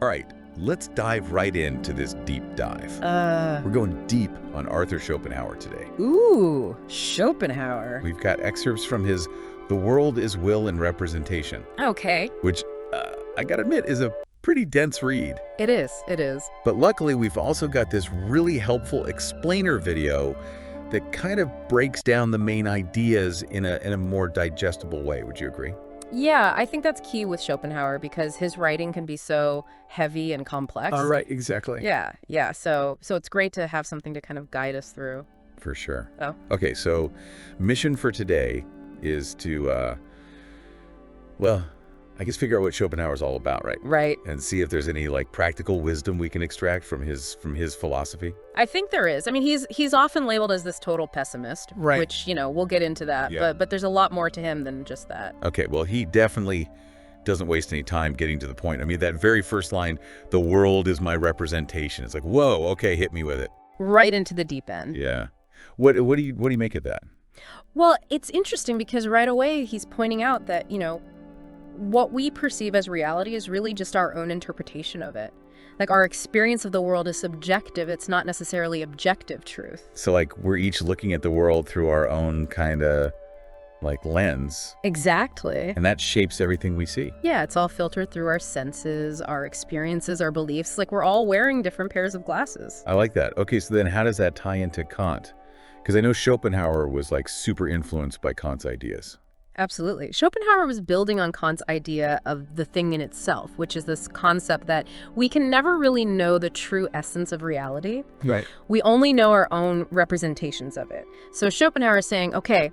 All right, let's dive right into this deep dive. We're going deep on Arthur Schopenhauer today. Ooh, Schopenhauer. We've got excerpts from his The World is Will and Representation, Okay. which, I gotta admit, is a pretty dense read. It is. It is. But luckily, we've also got this really helpful explainer video that kind of breaks down the main ideas in a more digestible way. Would you agree? Yeah, I think that's key with Schopenhauer because his writing can be so heavy and complex. All right, exactly. Yeah. So it's great to have something to kind of guide us through. For sure. Oh. Okay, so mission for today is to, I guess figure out what Schopenhauer's all about, right? Right. And see if there's any like practical wisdom we can extract from his philosophy. I think there is. I mean, he's often labeled as this total pessimist, Right. which, we'll get into that. Yeah. But there's a lot more to him than just that. Okay, well, he definitely doesn't waste any time getting to the point. I mean, that very first line, "The world is my representation." It's like, whoa, okay, hit me with it. Right into the deep end. Yeah. What do you make of that? Well, it's interesting because right away he's pointing out that, what we perceive as reality is really just our own interpretation of it. Like our experience of the world is subjective. It's not necessarily objective truth. So like we're each looking at the world through our own kind of like lens, Exactly. and that shapes everything we see. Yeah, it's all filtered through our senses, our experiences, our beliefs. Like we're all wearing different pairs of glasses. I like that. Okay, so then how does that tie into Kant? Because I know Schopenhauer was like super influenced by Kant's ideas. Absolutely. Schopenhauer was building on Kant's idea of the thing in itself, which is this concept that we can never really know the true essence of reality. Right. We only know our own representations of it. So Schopenhauer is saying, okay,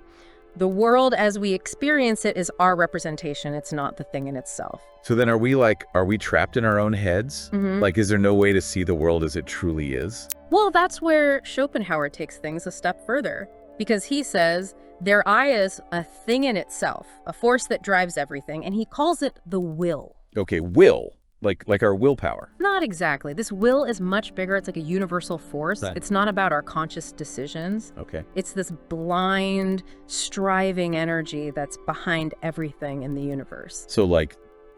the world as we experience it is our representation. It's not the thing in itself. So then are we trapped in our own heads? Mhm. Like, is there no way to see the world as it truly is? Well, that's where Schopenhauer takes things a step further, because he says their I is a thing in itself, a force that drives everything, and he calls it the will. Okay, will, like our willpower. Not exactly. This will is much bigger. It's like a universal force. Right. It's not about our conscious decisions. Okay. It's this blind, striving energy that's behind everything in the universe. So like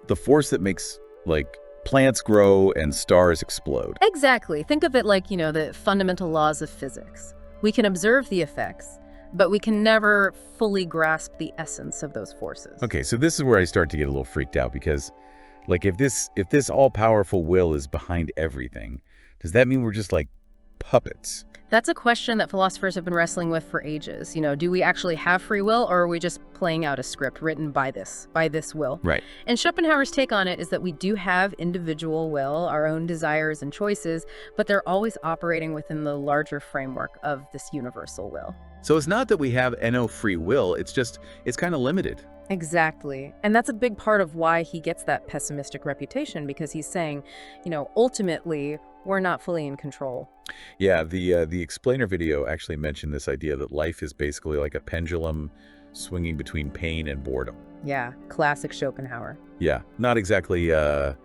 the force that makes like plants grow and stars explode. Exactly. Think of it like, the fundamental laws of physics. We can observe the effects, but we can never fully grasp the essence of those forces. Okay, so this is where I start to get a little freaked out because like if this all-powerful will is behind everything, does that mean we're just like puppets? That's a question that philosophers have been wrestling with for ages. Do we actually have free will, or are we just playing out a script written by this will? Right. And Schopenhauer's take on it is that we do have individual will, our own desires and choices, but they're always operating within the larger framework of this universal will. So it's not that we have no free will, it's kind of limited. Exactly. And that's a big part of why he gets that pessimistic reputation, because he's saying, ultimately, we're not fully in control. Yeah, the explainer video actually mentioned this idea that life is basically like a pendulum swinging between pain and boredom. Yeah, classic Schopenhauer. Yeah, not exactly an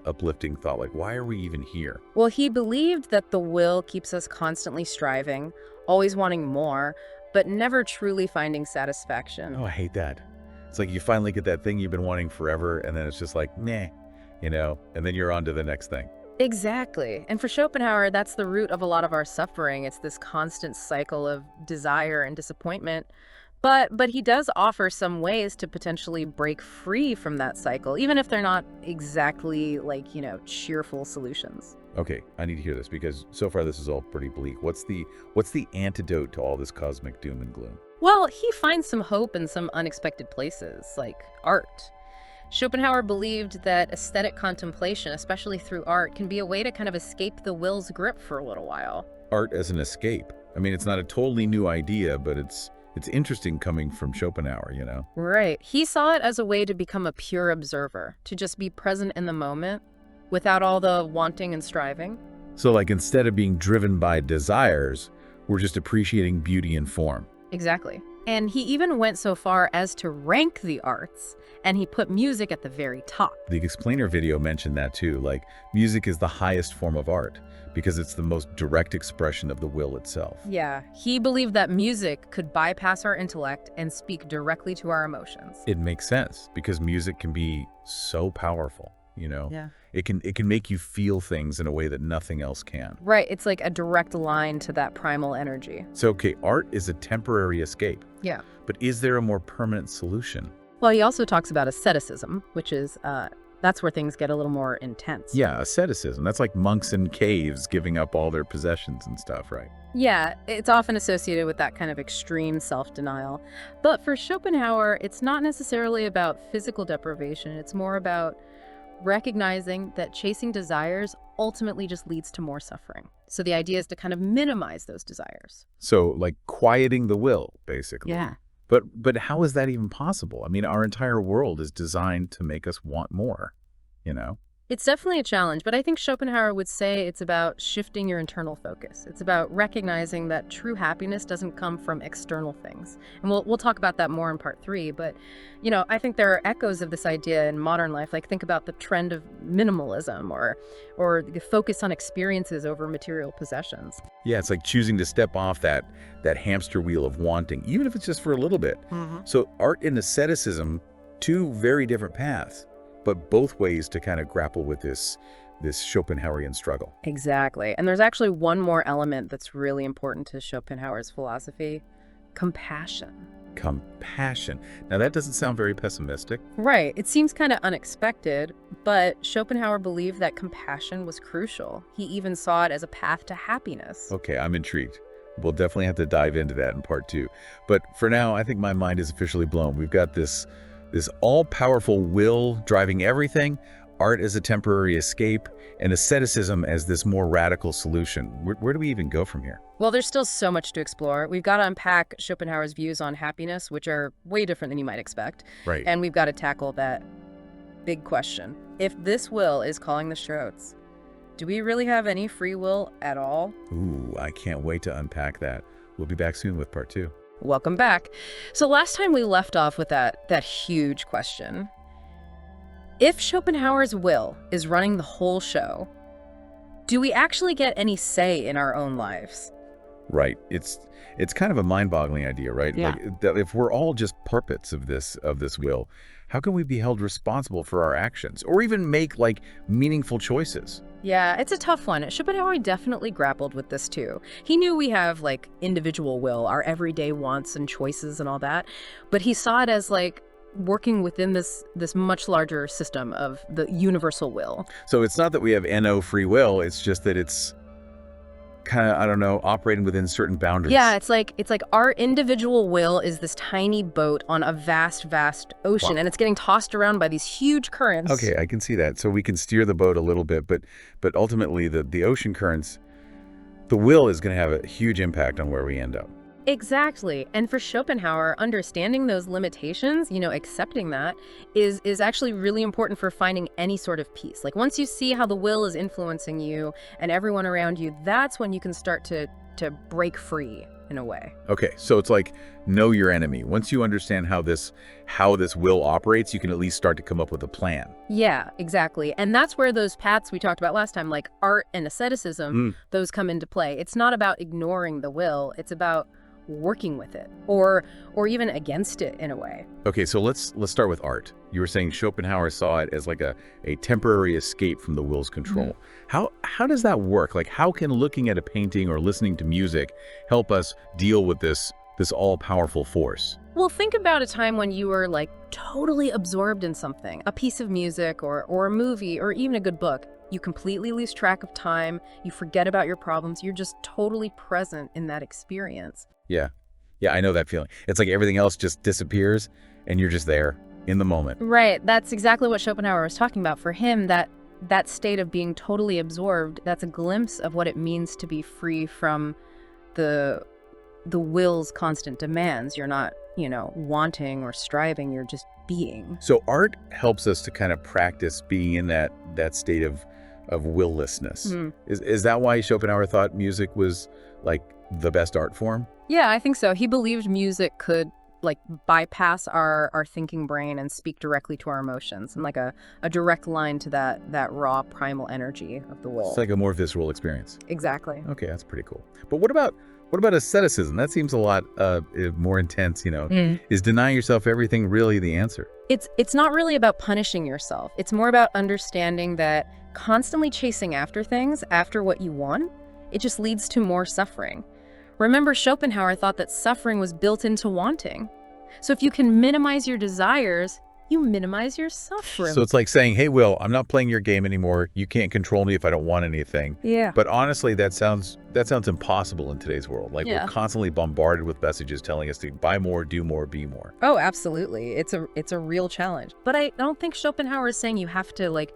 uplifting thought. Like, why are we even here? Well, he believed that the will keeps us constantly striving, always wanting more, but never truly finding satisfaction. Oh, I hate that. It's like you finally get that thing you've been wanting forever, and then it's just like, meh, and then you're on to the next thing. Exactly. And for Schopenhauer, that's the root of a lot of our suffering. It's this constant cycle of desire and disappointment. But he does offer some ways to potentially break free from that cycle, even if they're not exactly like, cheerful solutions. Okay, I need to hear this because so far this is all pretty bleak. What's the antidote to all this cosmic doom and gloom? Well, he finds some hope in some unexpected places, like art. Schopenhauer believed that aesthetic contemplation, especially through art, can be a way to kind of escape the will's grip for a little while. Art as an escape. I mean, it's not a totally new idea, but it's interesting coming from Schopenhauer, Right. He saw it as a way to become a pure observer, to just be present in the moment without all the wanting and striving. So like instead of being driven by desires, we're just appreciating beauty and form. Exactly. And he even went so far as to rank the arts, and he put music at the very top. The explainer video mentioned that too, like music is the highest form of art because it's the most direct expression of the will itself. Yeah, he believed that music could bypass our intellect and speak directly to our emotions. It makes sense because music can be so powerful. you know? Yeah. It can make you feel things in a way that nothing else can. Right. It's like a direct line to that primal energy. So, okay, art is a temporary escape, Yeah. but is there a more permanent solution? Well, he also talks about asceticism, which is that's where things get a little more intense. Yeah, asceticism. That's like monks in caves giving up all their possessions and stuff, right? Yeah, it's often associated with that kind of extreme self-denial. But for Schopenhauer, it's not necessarily about physical deprivation. It's more about recognizing that chasing desires ultimately just leads to more suffering. So the idea is to kind of minimize those desires. So, like quieting the will, basically. Yeah. But how is that even possible? I mean, our entire world is designed to make us want more, you know? It's definitely a challenge, but I think Schopenhauer would say it's about shifting your internal focus. It's about recognizing that true happiness doesn't come from external things. And we'll talk about that more in part 3, but I think there are echoes of this idea in modern life. Like think about the trend of minimalism or the focus on experiences over material possessions. Yeah, it's like choosing to step off that hamster wheel of wanting, even if it's just for a little bit. So art and asceticism, two very different paths, but both ways to kind of grapple with this Schopenhauerian struggle. Exactly. And there's actually one more element that's really important to Schopenhauer's philosophy: compassion. Compassion. Now, that doesn't sound very pessimistic. Right. It seems kind of unexpected, but Schopenhauer believed that compassion was crucial. He even saw it as a path to happiness. Okay, I'm intrigued. We'll definitely have to dive into that in part 2. But for now, I think my mind is officially blown. We've got this all-powerful will driving everything, art as a temporary escape, and asceticism as this more radical solution. Where do we even go from here? Well, there's still so much to explore. We've got to unpack Schopenhauer's views on happiness, which are way different than you might expect. Right. And we've got to tackle that big question. If this will is calling the shots, do we really have any free will at all? Ooh, I can't wait to unpack that. We'll be back soon with part 2. Welcome back. So last time we left off with that huge question. If Schopenhauer's will is running the whole show, do we actually get any say in our own lives? Right. It's kind of a mind-boggling idea, right? Yeah. Like, that if we're all just puppets of this will, how can we be held responsible for our actions or even make like meaningful choices? Yeah, it's a tough one. Schopenhauer definitely grappled with this too. He knew we have like individual will, our everyday wants and choices and all that, but he saw it as like working within this much larger system of the universal will. So it's not that we have NO free will, it's just that it's kind of, I don't know, operating within certain boundaries. Yeah, it's like our individual will is this tiny boat on a vast ocean. Wow. And it's getting tossed around by these huge currents. Okay, I can see that. So we can steer the boat a little bit, but ultimately the ocean currents, the will is going to have a huge impact on where we end up. Exactly. And for Schopenhauer, understanding those limitations, accepting that is actually really important for finding any sort of peace. Like once you see how the will is influencing you and everyone around you, that's when you can start to break free in a way. Okay, so it's like know your enemy. Once you understand how this will operates, you can at least start to come up with a plan. Yeah, exactly. And that's where those paths we talked about last time, like art and asceticism, those come into play. It's not about ignoring the will. It's about working with it or even against it in a way. Okay, so let's start with art. You were saying Schopenhauer saw it as like a temporary escape from the will's control. How does that work? Like how can looking at a painting or listening to music help us deal with this all-powerful force? Well, think about a time when you were like totally absorbed in something, a piece of music or a movie or even a good book. You completely lose track of time. You forget about your problems. You're just totally present in that experience. Yeah, I know that feeling. It's like everything else just disappears and you're just there in the moment. Right. That's exactly what Schopenhauer was talking about. For him, that state of being totally absorbed, that's a glimpse of what it means to be free from the will's constant demands. You're not, wanting or striving, you're just being. So art helps us to kind of practice being in that state of willlessness. Is that why Schopenhauer thought music was like the best art form? Yeah, I think so. He believed music could like bypass our thinking brain and speak directly to our emotions and like a direct line to that raw primal energy of the will. It's like a more visceral experience. Exactly. Okay, that's pretty cool. But what about What about asceticism? That seems a lot more intense, Mm. Is denying yourself everything really the answer? It's not really about punishing yourself. It's more about understanding that constantly chasing after things, after what you want, it just leads to more suffering. Remember, Schopenhauer thought that suffering was built into wanting. So if you can minimize your desires, you minimize your suffering. So it's like saying, hey, Will, I'm not playing your game anymore. You can't control me if I don't want anything. Yeah. But honestly, that sounds impossible in today's world. Like Yeah. we're constantly bombarded with messages telling us to buy more, do more, be more. Oh, absolutely. It's a real challenge. But I don't think Schopenhauer is saying you have to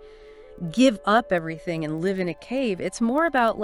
give up everything and live in a cave. It's more about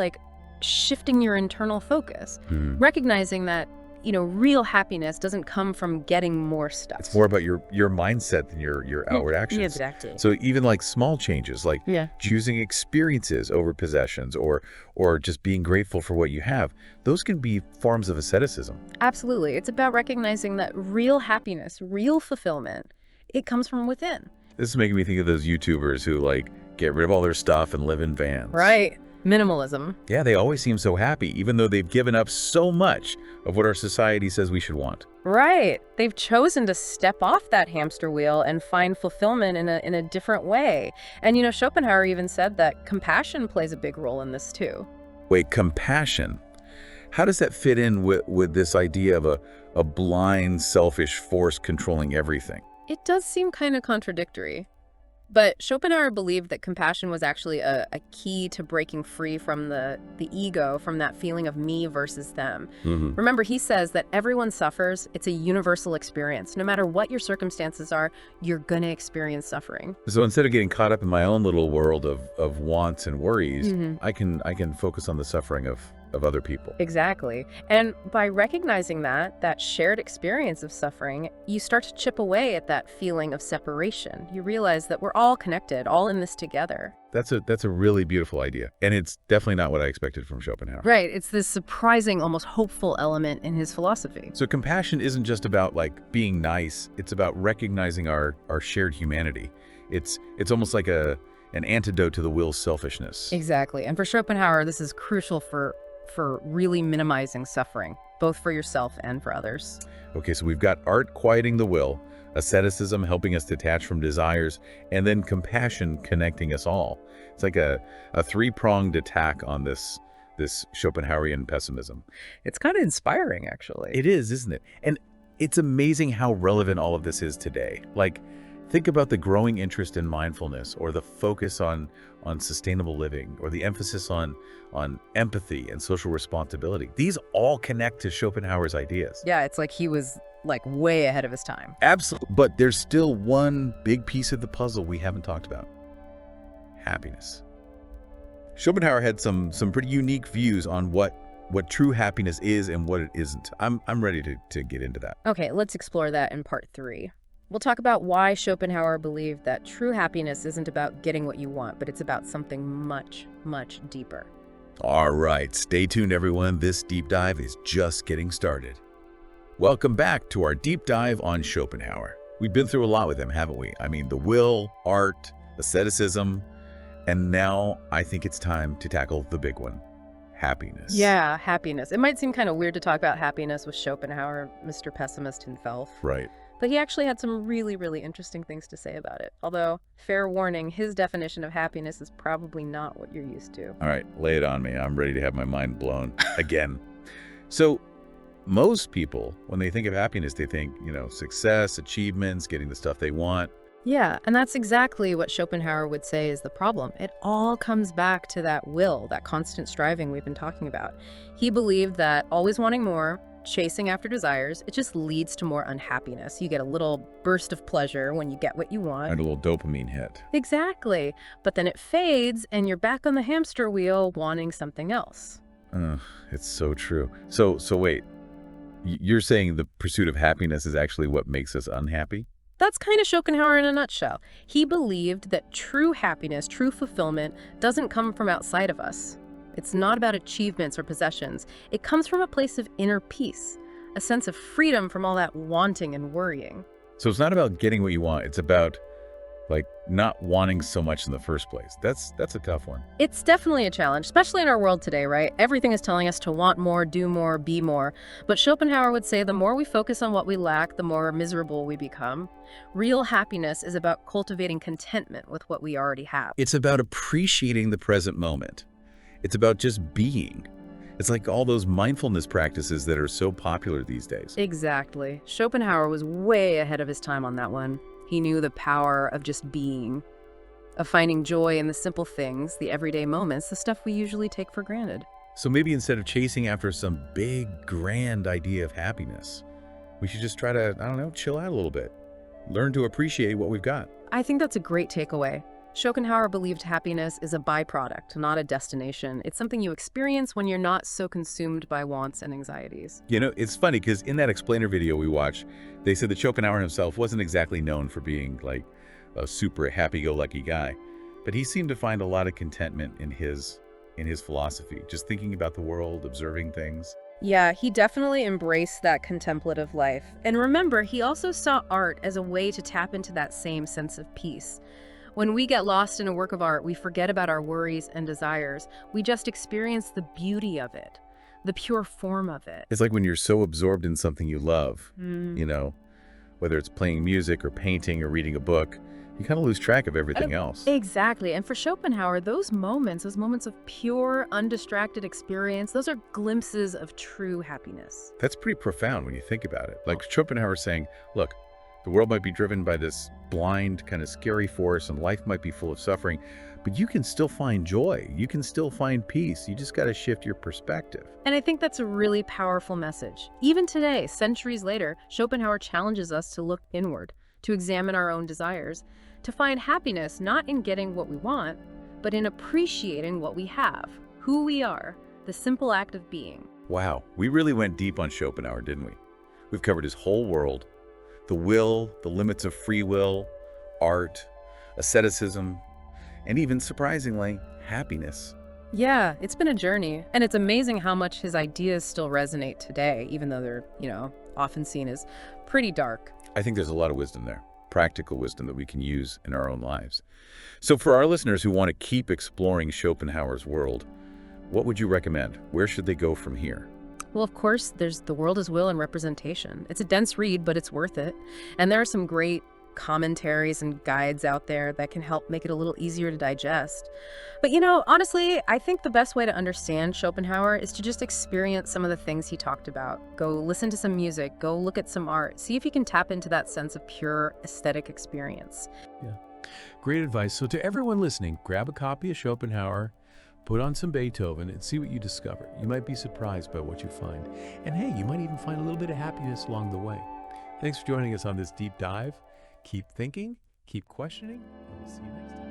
shifting your internal focus, recognizing that real happiness doesn't come from getting more stuff. It's more about your mindset than your outward actions. Yeah, exactly. So even small changes, like choosing experiences over possessions or just being grateful for what you have, those can be forms of asceticism. Absolutely. It's about recognizing that real happiness, real fulfillment, it comes from within. This is making me think of those YouTubers who get rid of all their stuff and live in vans. Right. Minimalism. Yeah, they always seem so happy, even though they've given up so much of what our society says we should want. Right. They've chosen to step off that hamster wheel and find fulfillment in a different way. And Schopenhauer even said that compassion plays a big role in this too. Wait, compassion? How does that fit in with this idea of a blind, selfish force controlling everything? It does seem kind of contradictory. But Schopenhauer believed that compassion was actually a key to breaking free from the ego, from that feeling of me versus them. Remember, he says that everyone suffers. It's a universal experience. No matter what your circumstances are, you're going to experience suffering. So instead of getting caught up in my own little world of wants and worries, I can focus on the suffering of other people. Exactly. And by recognizing that shared experience of suffering, you start to chip away at that feeling of separation. You realize that we're all connected, all in this together. That's a really beautiful idea. And it's definitely not what I expected from Schopenhauer. Right. It's this surprising, almost hopeful element in his philosophy. So compassion isn't just about being nice. It's about recognizing our shared humanity. It's almost like an antidote to the will's selfishness. Exactly. And for Schopenhauer, this is crucial for really minimizing suffering, both for yourself and for others. Okay, so we've got art quieting the will, asceticism helping us detach from desires, and then compassion connecting us all. It's like a three-pronged attack on this Schopenhauerian pessimism. It's kind of inspiring, actually. It is, isn't it? And it's amazing how relevant all of this is today. Think about the growing interest in mindfulness, or the focus on sustainable living, or the emphasis on empathy and social responsibility. These all connect to Schopenhauer's ideas. Yeah, it's like he was way ahead of his time. Absolutely. But there's still one big piece of the puzzle we haven't talked about. Happiness. Schopenhauer had some pretty unique views on what true happiness is and what it isn't. I'm ready to get into that. Okay, let's explore that in part 3. We'll talk about why Schopenhauer believed that true happiness isn't about getting what you want, but it's about something much, much deeper. All right, stay tuned, everyone. This deep dive is just getting started. Welcome back to our deep dive on Schopenhauer. We've been through a lot with him, haven't we? I mean, the will, art, asceticism, and now I think it's time to tackle the big one, happiness. Yeah, happiness. It might seem kind of weird to talk about happiness with Schopenhauer, Mr. Pessimist himself. Right. But he actually had some really, really interesting things to say about it. Although, fair warning, his definition of happiness is probably not what you're used to. All right, lay it on me. I'm ready to have my mind blown again. So, most people, when they think of happiness, they think, success, achievements, getting the stuff they want. Yeah, and that's exactly what Schopenhauer would say is the problem. It all comes back to that will, that constant striving we've been talking about. He believed that always wanting more, chasing after desires, it just leads to more unhappiness. You get a little burst of pleasure when you get what you want. And a little dopamine hit. Exactly. But then it fades and you're back on the hamster wheel wanting something else. It's so true. So wait, you're saying the pursuit of happiness is actually what makes us unhappy? That's kind of Schopenhauer in a nutshell. He believed that true happiness, true fulfillment, doesn't come from outside of us. It's not about achievements or possessions. It comes from a place of inner peace, a sense of freedom from all that wanting and worrying. So it's not about getting what you want. It's about Like not wanting so much in the first place. That's a tough one. It's definitely a challenge, especially in our world today, right? Everything is telling us to want more, do more, be more. But Schopenhauer would say the more we focus on what we lack, the more miserable we become. Real happiness is about cultivating contentment with what we already have. It's about appreciating the present moment. It's about just being. It's like all those mindfulness practices that are so popular these days. Exactly. Schopenhauer was way ahead of his time on that one. He knew the power of just being, of finding joy in the simple things, the everyday moments, the stuff we usually take for granted. So maybe instead of chasing after some big, grand idea of happiness, we should just try to, I don't know, chill out a little bit. Learn to appreciate what we've got. I think that's a great takeaway. Schopenhauer believed happiness is a byproduct, not a destination. It's something you experience when you're not so consumed by wants and anxieties. You know, it's funny because in that explainer video we watched, they said that Schopenhauer himself wasn't exactly known for being like a super happy-go-lucky guy, but he seemed to find a lot of contentment in his philosophy, just thinking about the world, observing things. Yeah, he definitely embraced that contemplative life. And remember, he also saw art as a way to tap into that same sense of peace. When we get lost in a work of art, we forget about our worries and desires. We just experience the beauty of it, the pure form of it. It's like when you're so absorbed in something you love, you know, whether it's playing music or painting or reading a book, you kind of lose track of everything else. Exactly. And for Schopenhauer, those moments of pure, undistracted experience, those are glimpses of true happiness. That's pretty profound when you think about it. Like Schopenhauer saying, look, the world might be driven by this blind, kind of scary force, and life might be full of suffering, but you can still find joy. You can still find peace. You just got to shift your perspective. And I think that's a really powerful message. Even today, centuries later, Schopenhauer challenges us to look inward, to examine our own desires, to find happiness not in getting what we want, but in appreciating what we have, who we are, the simple act of being. Wow, we really went deep on Schopenhauer, didn't we? We've covered his whole world, the will, the limits of free will, art, asceticism, and even, surprisingly, happiness. Yeah, it's been a journey, and it's amazing how much his ideas still resonate today, even though they're, often seen as pretty dark. I think there's a lot of wisdom there, practical wisdom that we can use in our own lives. So for our listeners who want to keep exploring Schopenhauer's world, what would you recommend? Where should they go from here? Well, of course, there's The World as Will and Representation. It's a dense read, but it's worth it. And there are some great commentaries and guides out there that can help make it a little easier to digest. But honestly, I think the best way to understand Schopenhauer is to just experience some of the things he talked about. Go listen to some music, go look at some art, see if you can tap into that sense of pure aesthetic experience. Yeah, great advice. So to everyone listening, grab a copy of Schopenhauer, put on some Beethoven, and see what you discover. You might be surprised by what you find. And hey, you might even find a little bit of happiness along the way. Thanks for joining us on this deep dive. Keep thinking, keep questioning, and we'll see you next time.